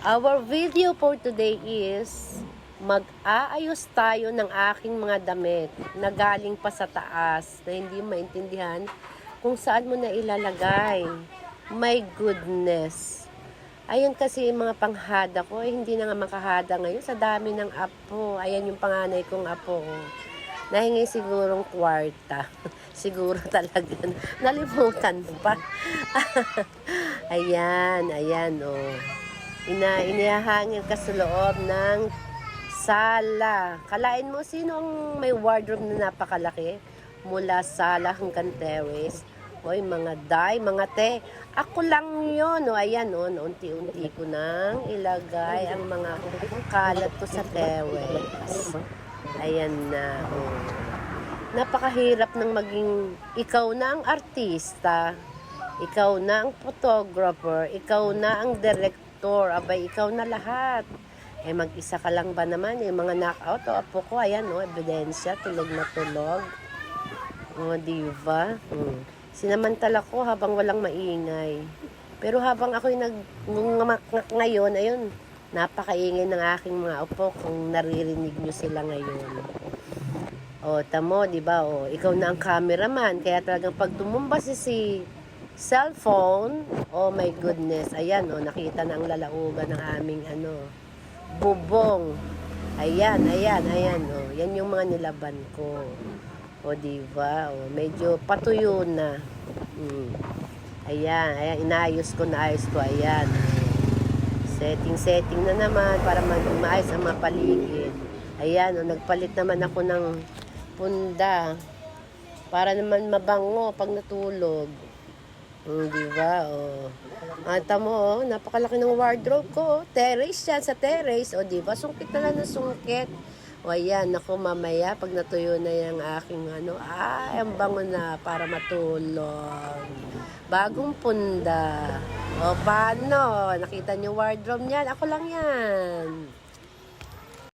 Our video for today is mag-aayos tayo ng aking mga damit na galing pa sa taas na hindi maintindihan kung saan mo na ilalagay. My goodness. Ayun kasi yung mga panghada ko, hindi na nga makahada ngayon sa dami ng apo. Ayan yung panganay kong apo. Nahingi sigurong kwarta. Siguro talaga. Nalimutan pa. ayan, oh. Inihahangin ka sa loob ng sala. Kalain mo, sinong may wardrobe na napakalaki? Mula sala hanggang terrace. Oy, mga day, mga te. Ako lang yun. O, ayan, o, unti-unti ko nang ilagay ang mga kalat ko sa terrace. Ayan na, o. Napakahirap ng maging ikaw na ang artista. Ikaw na ang photographer. Ikaw na ang director. Abay, ikaw na lahat. Eh, mag-isa ka lang ba naman? Yung mga knockout, o apo ko, ayan, o, ebidensya, tulog na tulog. O, diba? Sinamantala ko habang walang maingay. Pero habang ako'y ngayon, ayun, napakaingay ng aking mga apo kung naririnig nyo sila ngayon. O, tamo, diba? O, ikaw na ang cameraman. Kaya talagang pag tumumba si cellphone, oh my goodness, ayan, oh, nakita na ang lalaugan ng aming, bubong. Ayan, oh, yan yung mga nilaban ko. O, diba, oh, medyo patuyo na. Ayan, inaayos ko, ayan. Setting na naman para maayos ang mga paligid. Ayan, oh, nagpalit naman ako ng punda para naman mabango pag natulog. Diba, oh. Ata mo, oh, napakalaki ng wardrobe ko, oh. Terrace yan, sa terrace, oh, diba, sungkit na lang ng sungkit. O, ayan, ako mamaya, pag natuyo na yung aking, ang bango na para matulog. Bagong punda. O, paano? Nakita niyo wardrobe niyan? Ako lang yan.